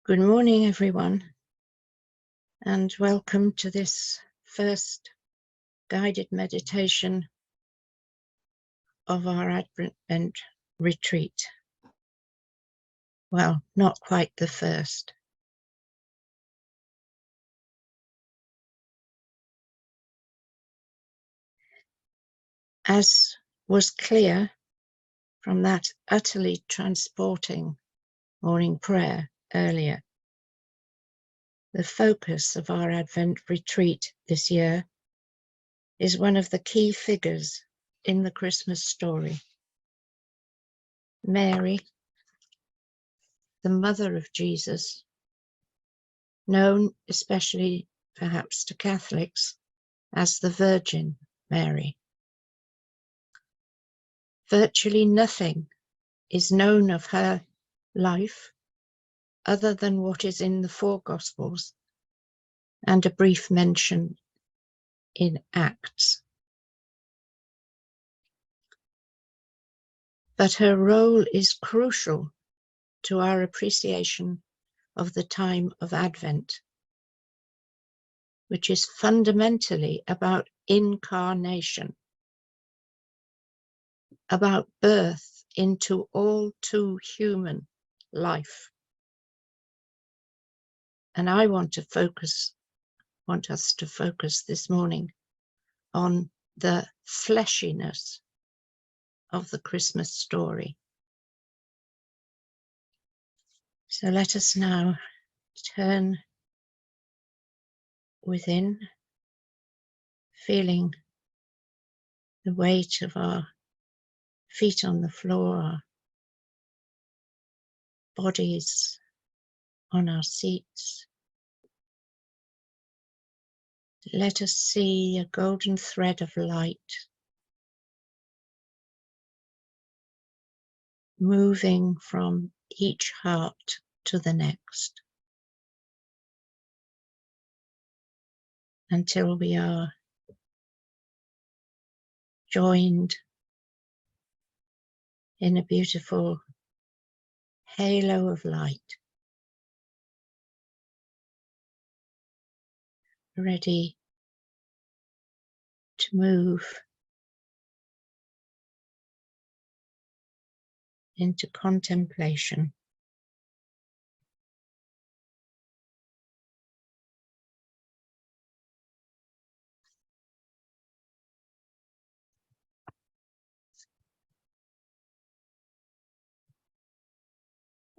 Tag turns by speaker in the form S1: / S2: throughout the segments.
S1: Good morning, everyone, and welcome to this first guided meditation of our Advent retreat. Well, not quite the first. As was clear from that utterly transporting morning prayer earlier, the focus of our Advent retreat this year is one of the key figures in the Christmas story, Mary, the mother of Jesus, known especially perhaps to Catholics as the Virgin Mary. Virtually nothing is known of her life other than what is in the four Gospels and a brief mention in Acts. But her role is crucial to our appreciation of the time of Advent, which is fundamentally about incarnation, about birth into all too human life. And I want us to focus this morning on the fleshiness of the Christmas story. So let us now turn within, feeling the weight of our feet on the floor, our bodies on our seats. Let us see a golden thread of light moving from each heart to the next until we are joined in a beautiful halo of light, ready to move into contemplation.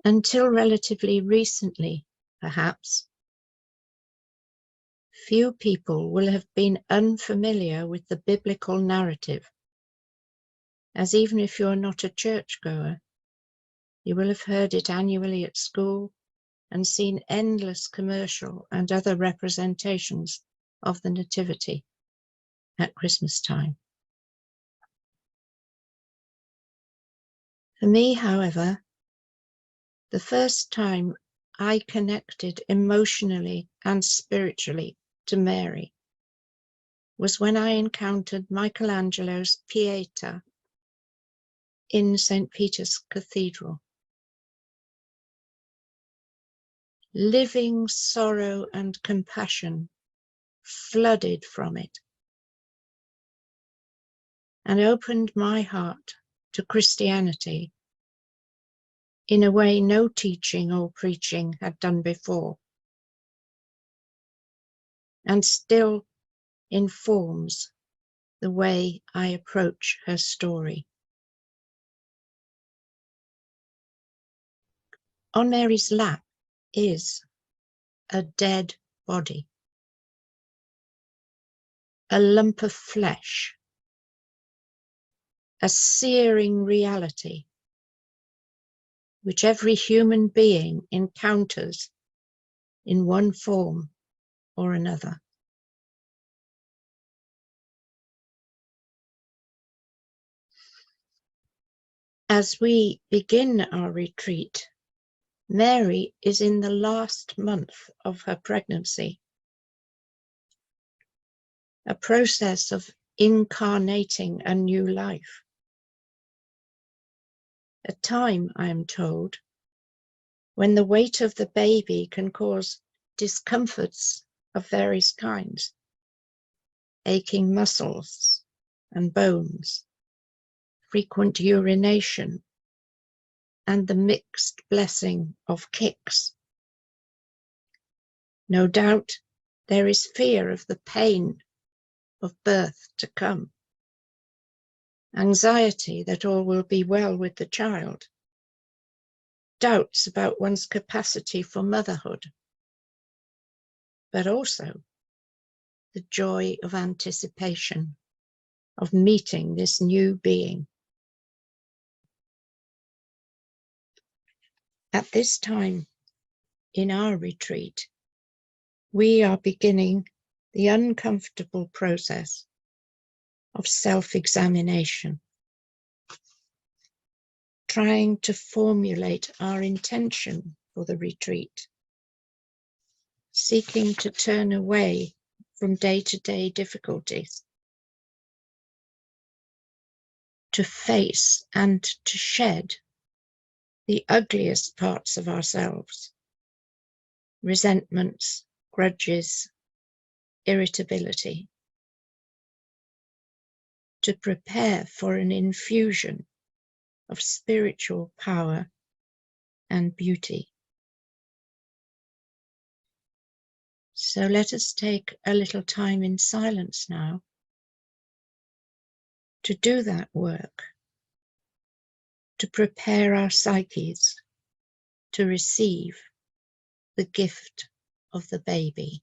S1: Until relatively recently, perhaps, few people will have been unfamiliar with the biblical narrative, as even if you're not a churchgoer, you will have heard it annually at school and seen endless commercial and other representations of the Nativity at Christmas time. For me, however, the first time I connected emotionally and spiritually to Mary was when I encountered Michelangelo's Pieta in St. Peter's Cathedral. Living sorrow and compassion flooded from it and opened my heart to Christianity in a way no teaching or preaching had done before, and still informs the way I approach her story. On Mary's lap is a dead body, a lump of flesh, a searing reality which every human being encounters in one form or another. As we begin our retreat, Mary is in the last month of her pregnancy, a process of incarnating a new life. A time, I am told, when the weight of the baby can cause discomforts of various kinds, aching muscles and bones, frequent urination, and the mixed blessing of kicks. No doubt there is fear of the pain of birth to come, anxiety that all will be well with the child, doubts about one's capacity for motherhood, but also the joy of anticipation, of meeting this new being. At this time in our retreat, we are beginning the uncomfortable process of self-examination, trying to formulate our intention for the retreat, seeking to turn away from day-to-day difficulties, to face and to shed the ugliest parts of ourselves, resentments, grudges, irritability, to prepare for an infusion of spiritual power and beauty. So let us take a little time in silence now to do that work, to prepare our psyches to receive the gift of the baby.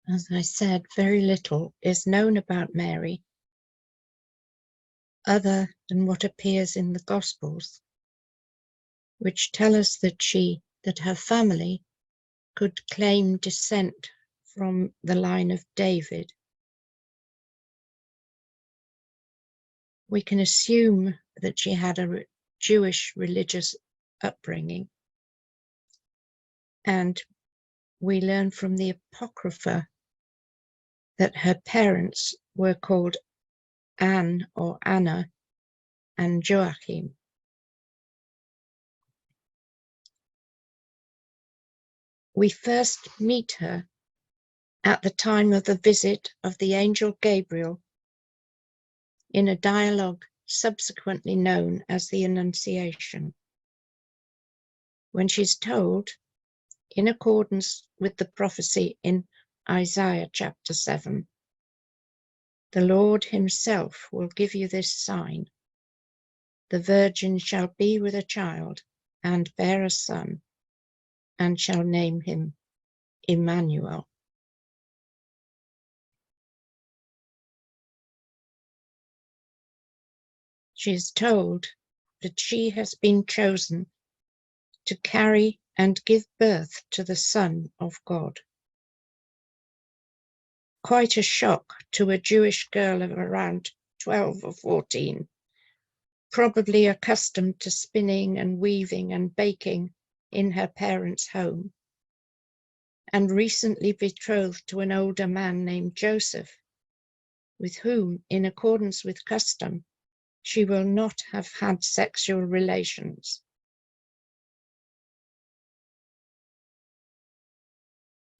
S1: As I said, very little is known about Mary other than what appears in the Gospels, which tell us that her family could claim descent from the line of David. We can assume that she had a Jewish religious upbringing, and we learn from the Apocrypha that her parents were called Anne or Anna and Joachim. We first meet her at the time of the visit of the angel Gabriel in a dialogue subsequently known as the Annunciation, when she's told, in accordance with the prophecy in Isaiah chapter 7, "The Lord himself will give you this sign. The virgin shall be with a child and bear a son, and shall name him Emmanuel." She is told that she has been chosen to carry and give birth to the Son of God. Quite a shock to a Jewish girl of around 12 or 14, probably accustomed to spinning and weaving and baking in her parents' home, and recently betrothed to an older man named Joseph, with whom, in accordance with custom, she will not have had sexual relations.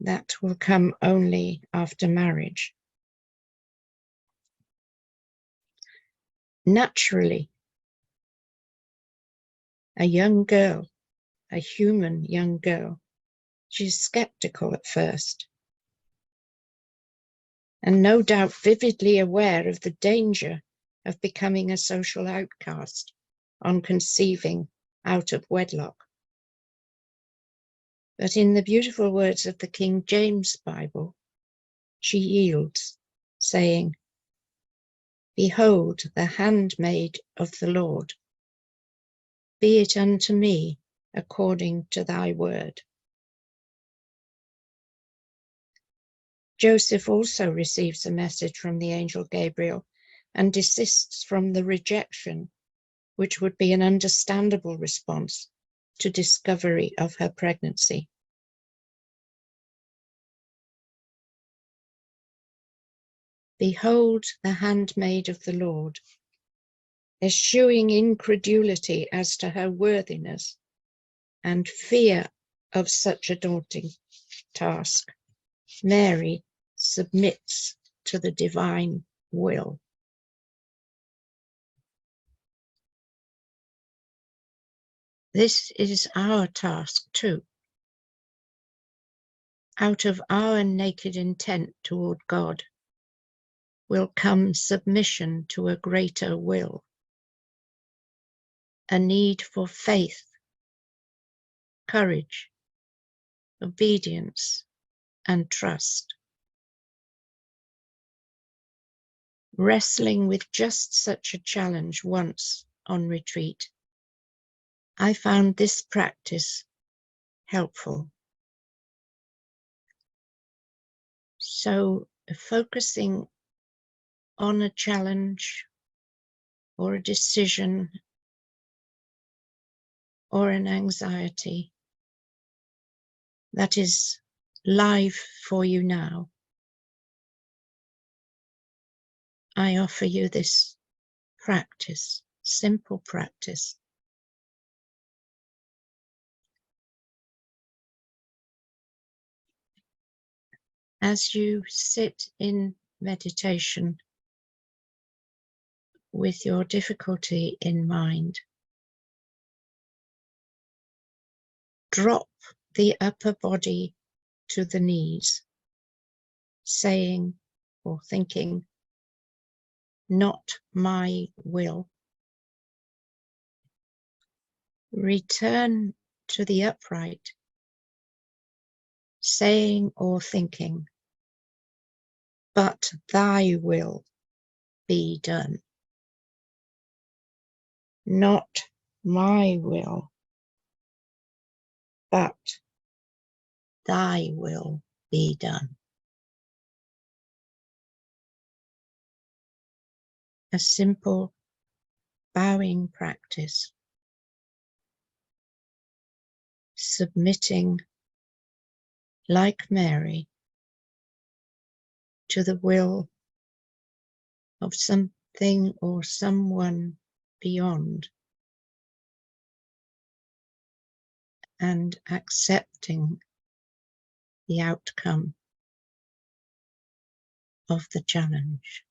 S1: That will come only after marriage. Naturally, a young girl, a human young girl, she's skeptical at first, and no doubt vividly aware of the danger of becoming a social outcast on conceiving out of wedlock. But in the beautiful words of the King James Bible, she yields, saying, "Behold, the handmaid of the Lord. Be it unto me according to thy word." Joseph also receives a message from the angel Gabriel and desists from the rejection, which would be an understandable response to discovery of her pregnancy. "Behold, the handmaid of the Lord," eschewing incredulity as to her worthiness and fear of such a daunting task, Mary submits to the divine will. This is our task too. Out of our naked intent toward God will come submission to a greater will, a need for faith, courage, obedience, and trust. Wrestling with just such a challenge once on retreat, I found this practice helpful. So, focusing on a challenge or a decision or an anxiety that is live for you now, I offer you this practice, simple practice. As you sit in meditation with your difficulty in mind, drop the upper body to the knees, saying or thinking, "Not my will." Return to the upright, saying or thinking, but thy will be done. Not my will, but thy will be done. A simple bowing practice, submitting like Mary to the will of something or someone beyond, and accepting the outcome of the challenge.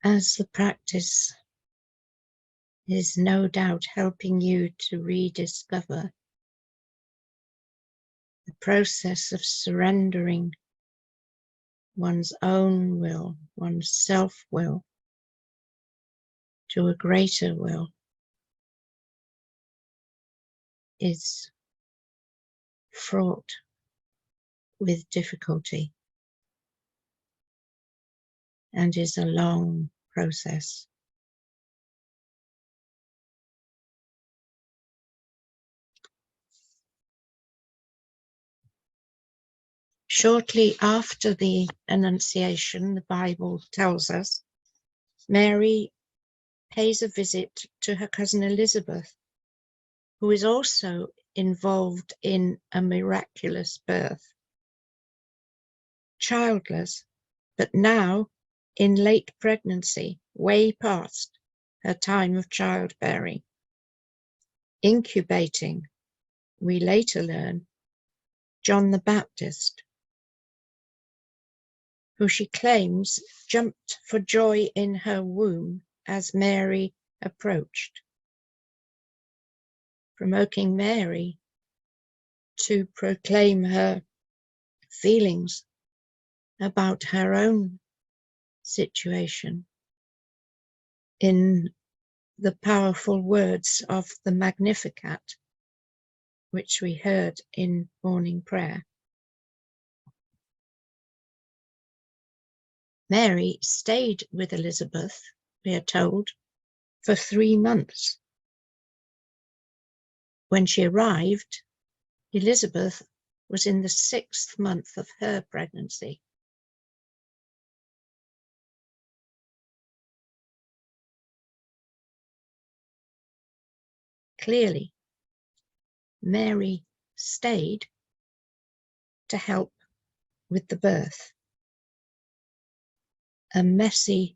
S1: as the practice is no doubt helping you to rediscover the process of surrendering one's own will, one's self-will, to a greater will is fraught with difficulty and is a long process. Shortly after the Annunciation, the Bible tells us, Mary pays a visit to her cousin Elizabeth, who is also involved in a miraculous birth. Childless, but now in late pregnancy, way past her time of childbearing. Incubating, we later learn, John the Baptist, who she claims jumped for joy in her womb as Mary approached, provoking Mary to proclaim her feelings about her own situation in the powerful words of the Magnificat, which we heard in morning prayer. Mary stayed with Elizabeth, we are told, for 3 months. When she arrived, Elizabeth was in the 6th month of her pregnancy. Clearly, Mary stayed to help with the birth. A messy,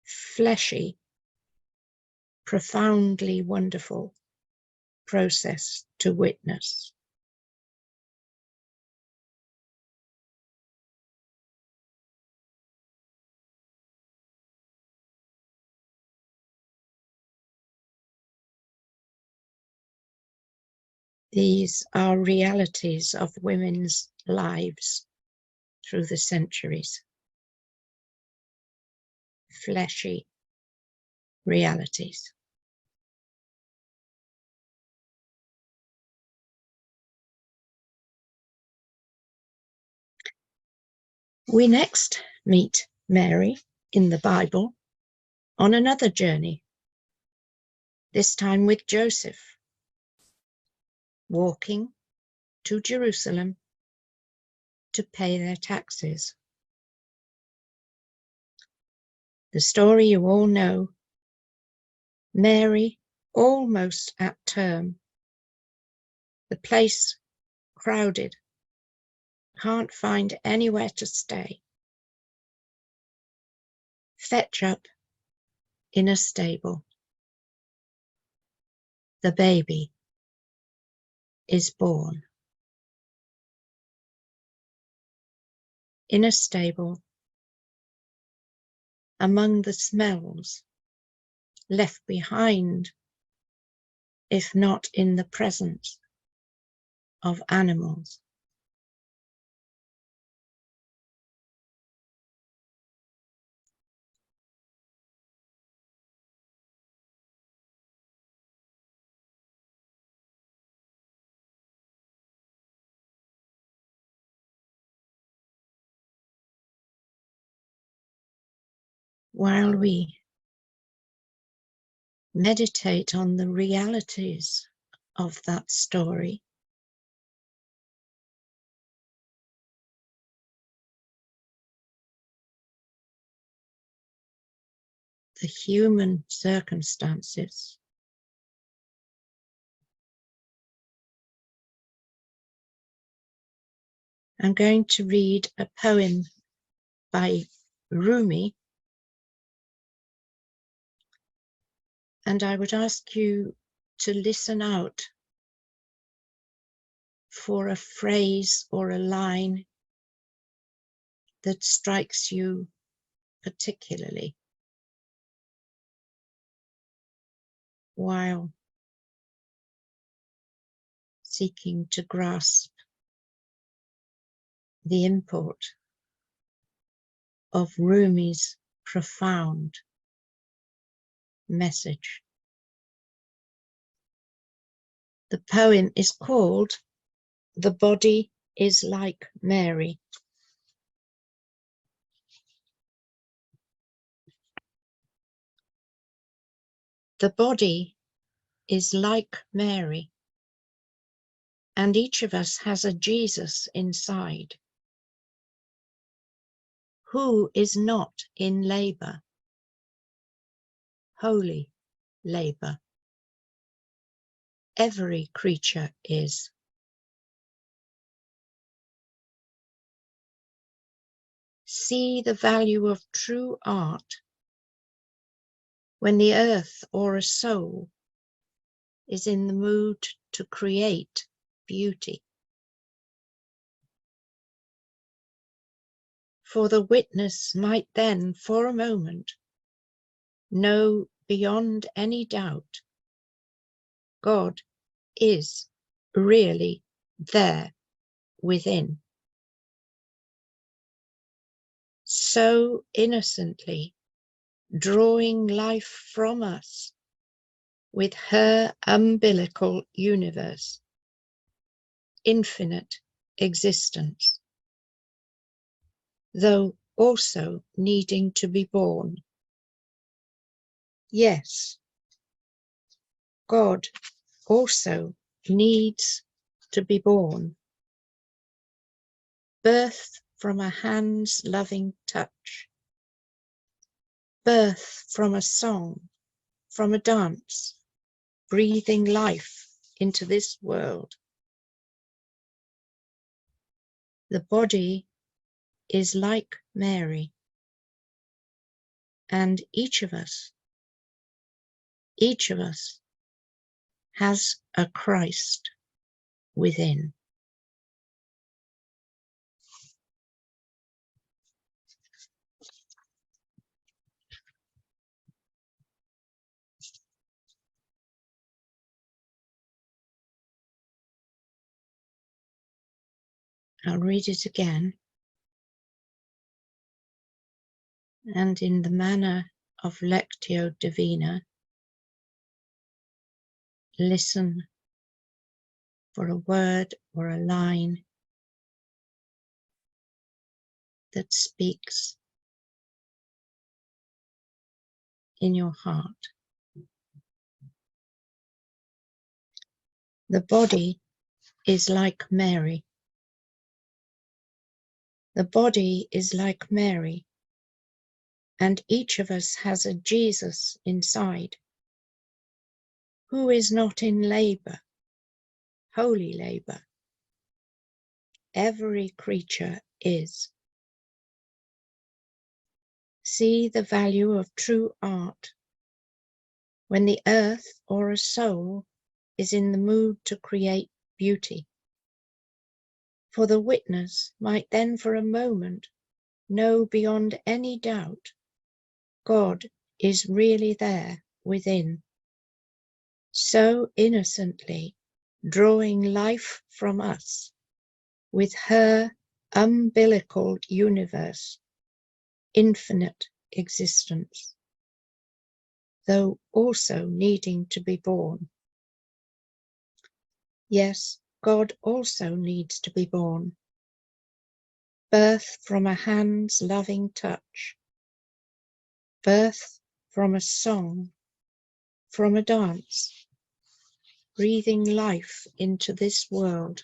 S1: fleshy, profoundly wonderful process to witness. These are realities of women's lives through the centuries. Fleshy realities. We next meet Mary in the Bible on another journey, this time with Joseph, walking to Jerusalem to pay their taxes. The story you all know, Mary almost at term, the place crowded, can't find anywhere to stay. Fetch up in a stable. The baby is born. In a stable, among the smells left behind, if not in the presence of animals. While we meditate on the realities of that story, the human circumstances, I'm going to read a poem by Rumi, and I would ask you to listen out for a phrase or a line that strikes you particularly, while seeking to grasp the import of Rumi's profound message. The poem is called "The Body is Like Mary." The body is like Mary, and each of us has a Jesus inside, who is not in labour, holy labour. Every creature is. See the value of true art when the earth or a soul is in the mood to create beauty. For the witness might then, for a moment, know beyond any doubt, God is really there within. So innocently drawing life from us with her umbilical universe, infinite existence, though also needing to be born. Yes, God also needs to be born. Birth from a hand's loving touch. Birth from a song, from a dance, breathing life into this world. The body is like Mary, and each of us has a Christ within. I'll read it again, and in the manner of Lectio Divina, listen for a word or a line that speaks in your heart. The body is like Mary. The body is like Mary, and each of us has a Jesus inside, who is not in labour, holy labour. Every creature is. See the value of true art when the earth or a soul is in the mood to create beauty. For the witness might then for a moment know beyond any doubt, God is really there within, so innocently drawing life from us with her umbilical universe, infinite existence, though also needing to be born. Yes, God also needs to be born. Birth from a hand's loving touch, birth from a song, from a dance, breathing life into this world.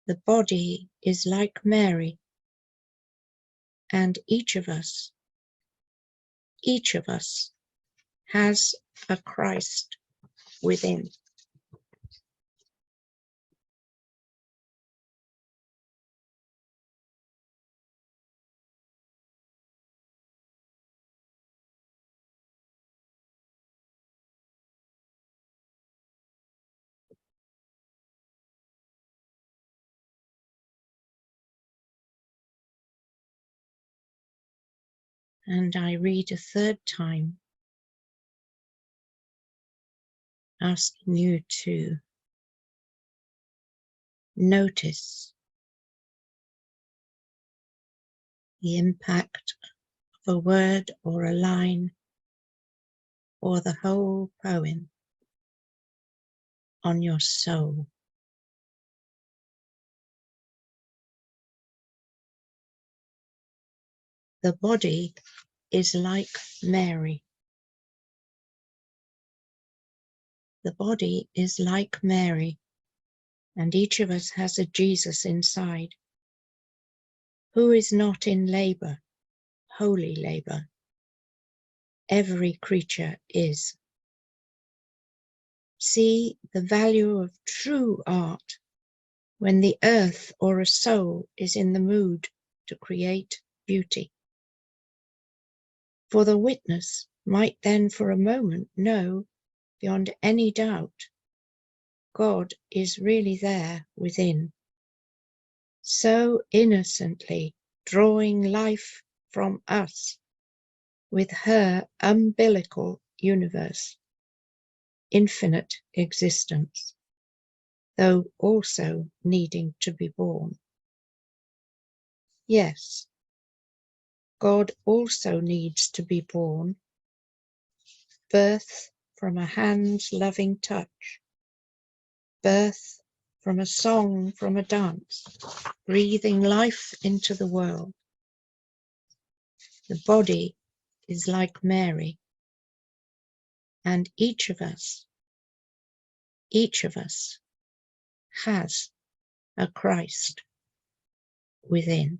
S1: The body is like Mary, and each of us has a Christ within. And I read a third time, asking you to notice the impact of a word or a line or the whole poem on your soul. The body is like Mary. The body is like Mary, and each of us has a Jesus inside. Who is not in labour, holy labour? Every creature is. See the value of true art when the earth or a soul is in the mood to create beauty. For the witness might then for a moment know beyond any doubt God is really there within, so innocently drawing life from us with her umbilical universe, infinite existence, though also needing to be born. Yes, God also needs to be born, birth from a hand's loving touch, birth from a song, from a dance, breathing life into the world. The body is like Mary, and each of us has a Christ within.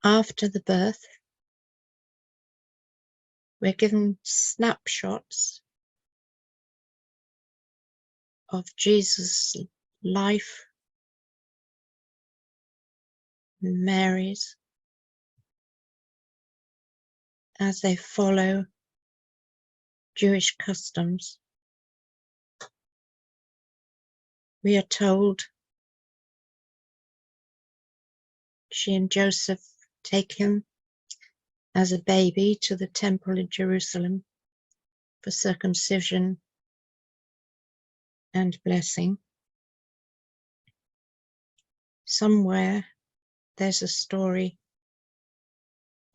S1: After the birth, we're given snapshots of Jesus' life, Mary's, as they follow Jewish customs. We are told she and Joseph take him as a baby to the temple in Jerusalem for circumcision and blessing. Somewhere there's a story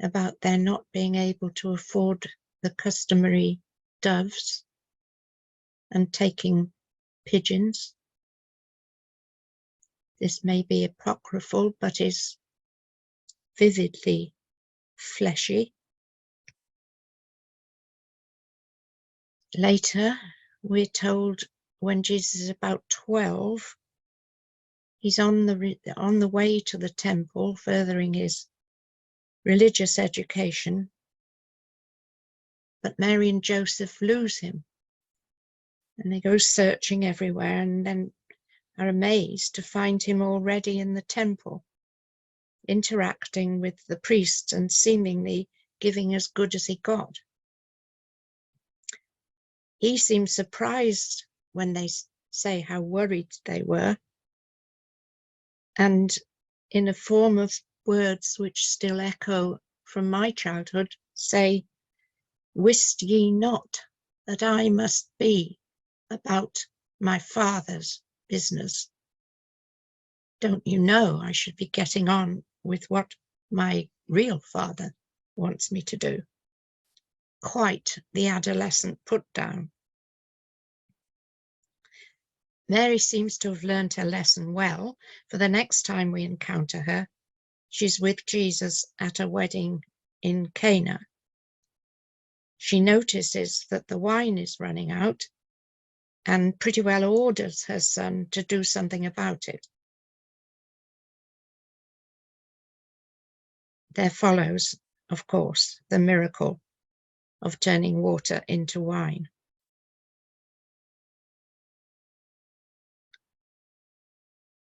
S1: about their not being able to afford the customary doves and taking pigeons. This may be apocryphal, but is vividly fleshy. Later, we're told when Jesus is about 12, he's on the way to the temple, furthering his religious education, but Mary and Joseph lose him, and they go searching everywhere, and then are amazed to find him already in the temple, interacting with the priests and seemingly giving as good as he got. He seems surprised when they say how worried they were, and in a form of words which still echo from my childhood, say, "Wist ye not that I must be about my Father's business? Don't you know I should be getting on with what my real father wants me to do?" Quite the adolescent put down. Mary seems to have learned her lesson well, for the next time we encounter her, she's with Jesus at a wedding in Cana. She notices that the wine is running out and pretty well orders her son to do something about it. There follows, of course, the miracle of turning water into wine.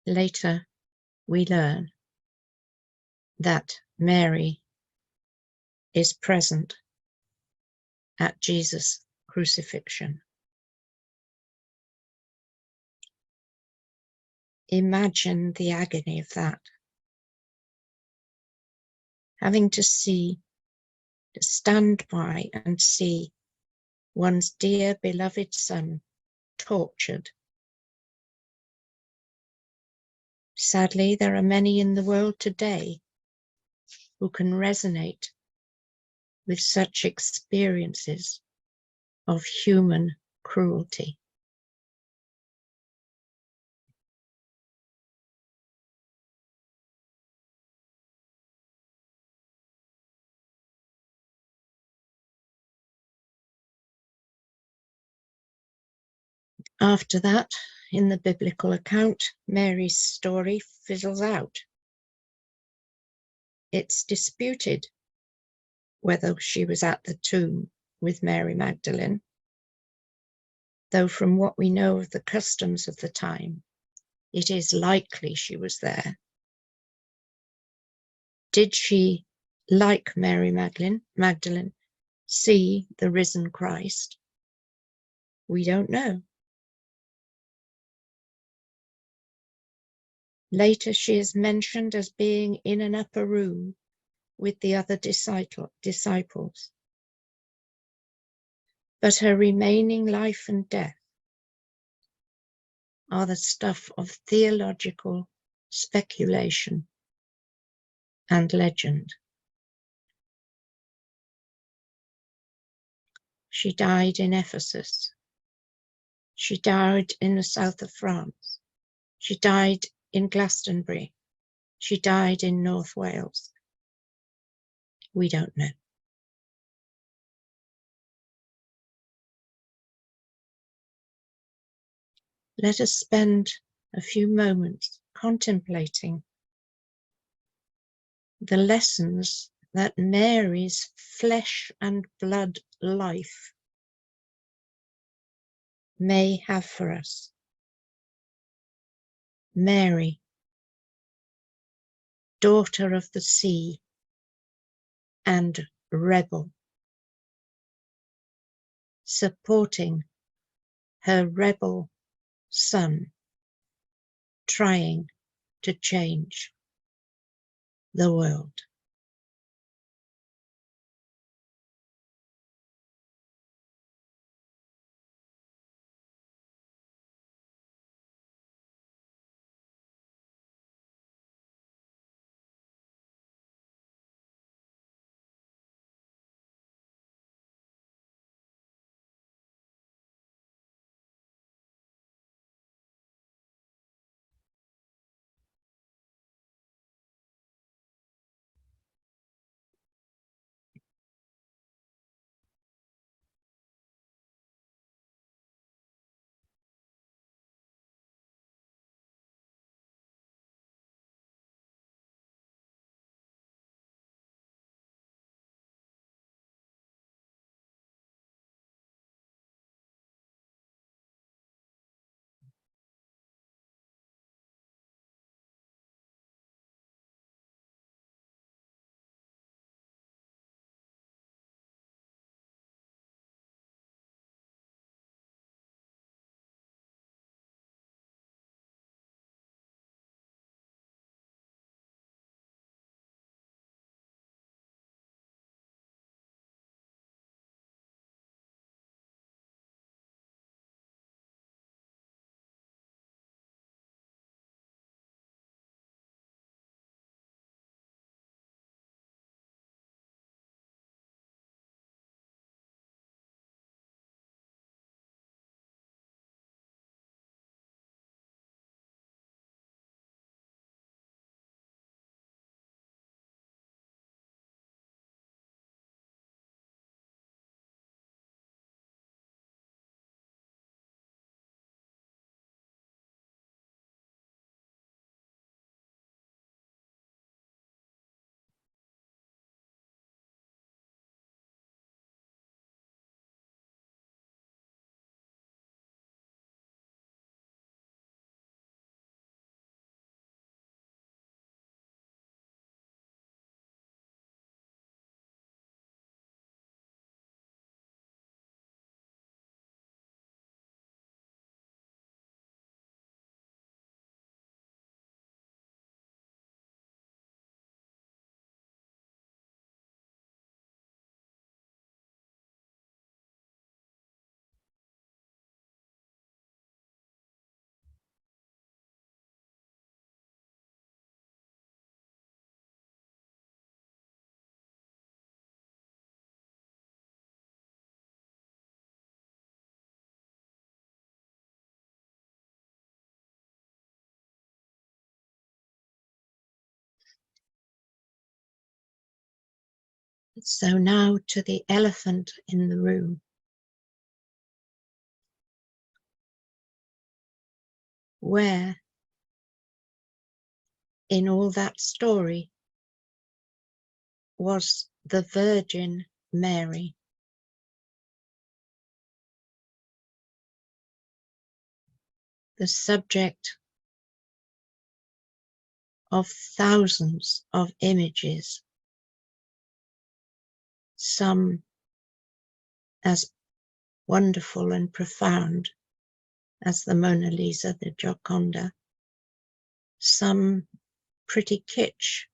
S1: Later, we learn that Mary is present at Jesus' crucifixion. Imagine the agony of that. Having to stand by and see one's dear beloved son tortured. Sadly, there are many in the world today who can resonate with such experiences of human cruelty. After that, in the biblical account, Mary's story fizzles out. It's disputed whether she was at the tomb with Mary Magdalene, though from what we know of the customs of the time, it is likely she was there. Did she, like Mary Magdalene, see the risen Christ? We don't know. Later, she is mentioned as being in an upper room with the other disciples. But her remaining life and death are the stuff of theological speculation and legend. She died in Ephesus. She died in the south of France. She died in Glastonbury. She died in North Wales. We don't know. Let us spend a few moments contemplating the lessons that Mary's flesh and blood life may have for us. Mary, daughter of the sea and rebel, supporting her rebel son, trying to change the world. So now to the elephant in the room. Where in all that story was the Virgin Mary? The subject of thousands of images, some as wonderful and profound as the Mona Lisa, the Gioconda, some pretty kitsch,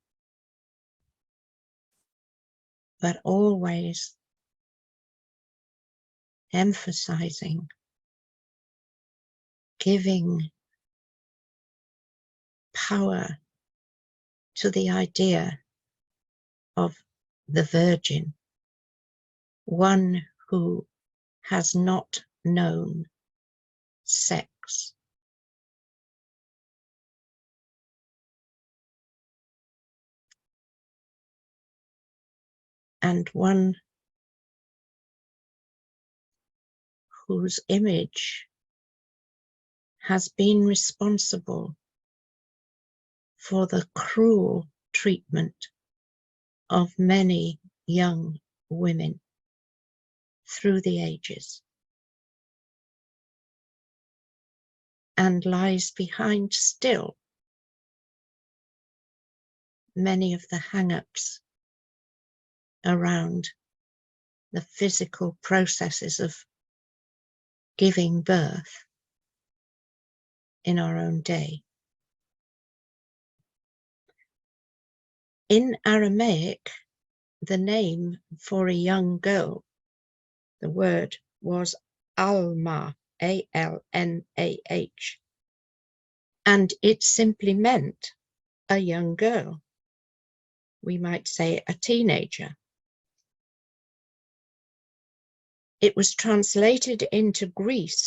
S1: but always emphasizing, giving power to the idea of the Virgin, one who has not known sex. And one whose image has been responsible for the cruel treatment of many young women through the ages, and lies behind still many of the hang-ups around the physical processes of giving birth in our own day. In Aramaic, the name for a young girl, the word was Almah, A-L-N-A-H, and it simply meant a young girl. We might say a teenager. It was translated into Greek,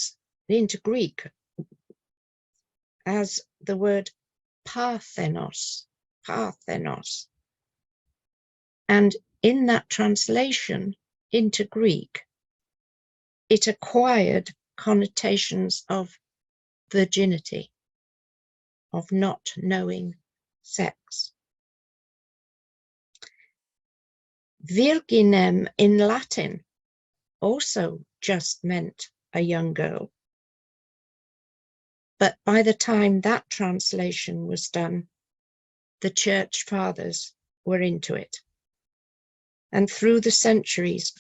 S1: as the word Parthenos. And in that translation into Greek, it acquired connotations of virginity, of not knowing sex. Virginem in Latin also just meant a young girl. But by the time that translation was done, the church fathers were into it. And through the centuries,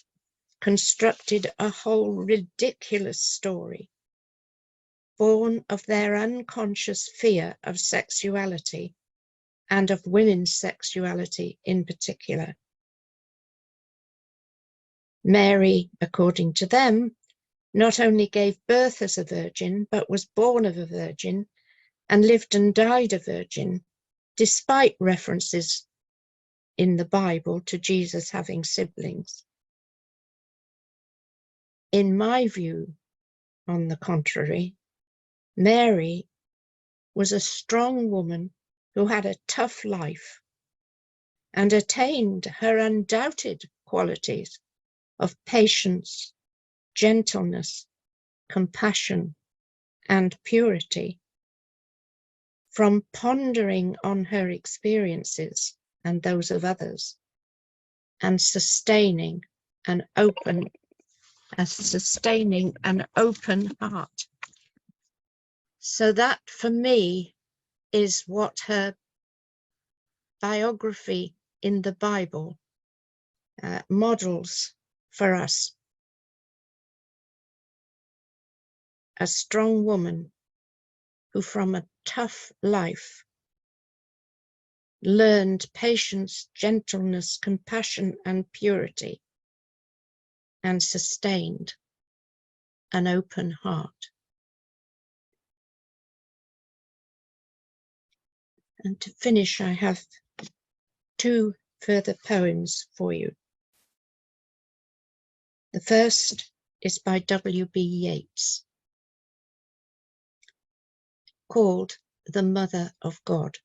S1: constructed a whole ridiculous story, born of their unconscious fear of sexuality and of women's sexuality in particular. Mary, according to them, not only gave birth as a virgin, but was born of a virgin and lived and died a virgin, despite references in the Bible to Jesus having siblings. In my view, on the contrary, Mary was a strong woman who had a tough life and attained her undoubted qualities of patience, gentleness, compassion, and purity from pondering on her experiences and those of others, and sustaining an open heart. So that, for me, is what her biography in the Bible models for us. A strong woman who from a tough life learned patience, gentleness, compassion, and purity, and sustained an open heart. And to finish, I have two further poems for you. The first is by W.B. Yeats, called The Mother of God.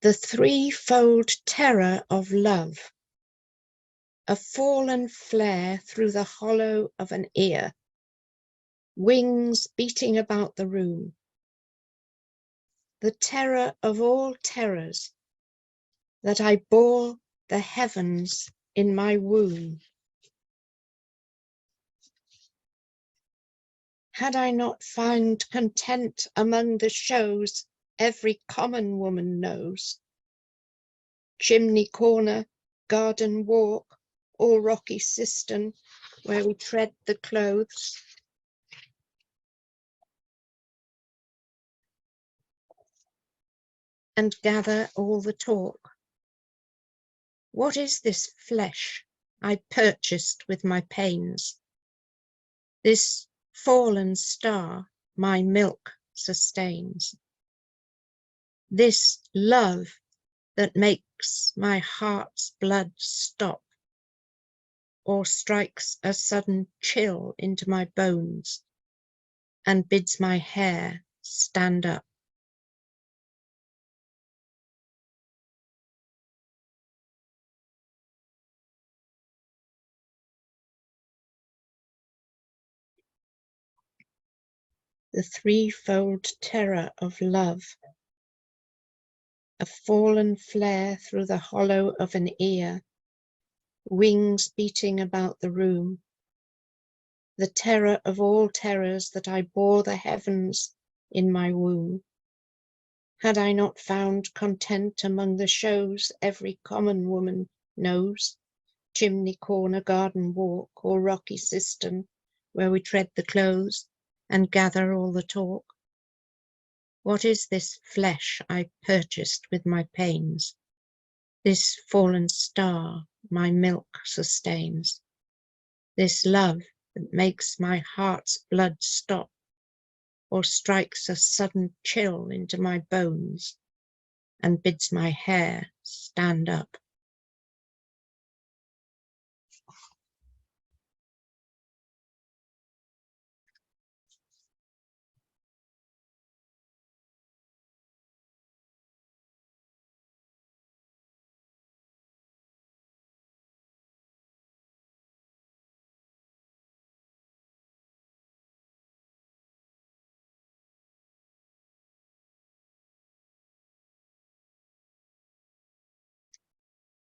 S1: The threefold terror of love, a fallen flare through the hollow of an ear, wings beating about the room, the terror of all terrors, that I bore the heavens in my womb. Had I not found content among the shows every common woman knows, chimney corner, garden walk, or rocky cistern where we tread the clothes, and gather all the talk. What is this flesh I purchased with my pains? This fallen star my milk sustains. This love that makes my heart's blood stop, or strikes a sudden chill into my bones and bids my hair stand up. The threefold terror of love, a fallen flare through the hollow of an ear, wings beating about the room, the terror of all terrors that I bore the heavens in my womb. Had I not found content among the shows every common woman knows, chimney corner, garden walk, or rocky cistern, where we tread the close and gather all the talk? What is this flesh I purchased with my pains, this fallen star my milk sustains, this love that makes my heart's blood stop, or strikes a sudden chill into my bones and bids my hair stand up?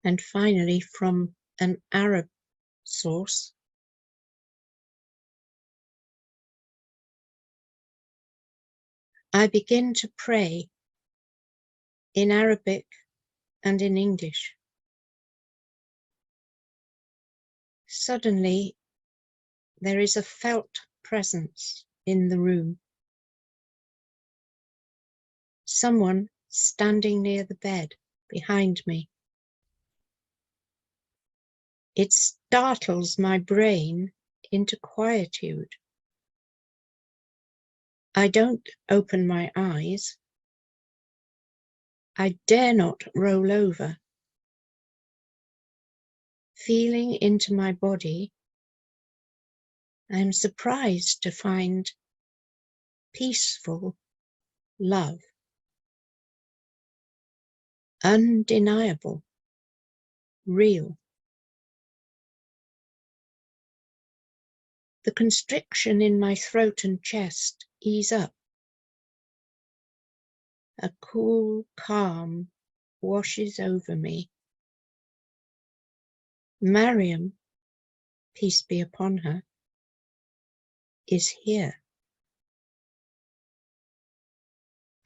S1: And finally, from an Arab source, I begin to pray in Arabic and in English. Suddenly, there is a felt presence in the room. Someone standing near the bed behind me. It startles my brain into quietude. I don't open my eyes. I dare not roll over. Feeling into my body, I am surprised to find peaceful love, undeniable, real. The constriction in my throat and chest ease up. A cool calm washes over me. Mariam, peace be upon her, is here.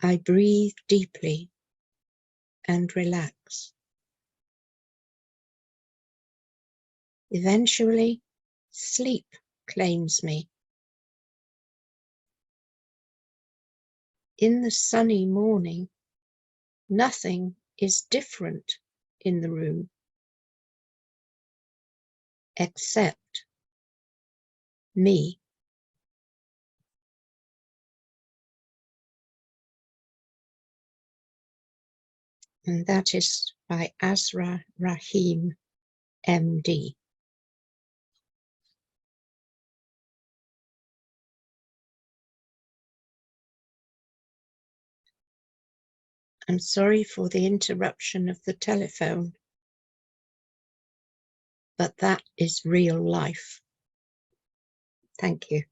S1: I breathe deeply and relax. Eventually, sleep claims me. In the sunny morning, nothing is different in the room, except me. And that is by Azra Rahim, MD. I'm sorry for the interruption of the telephone, but that is real life. Thank you.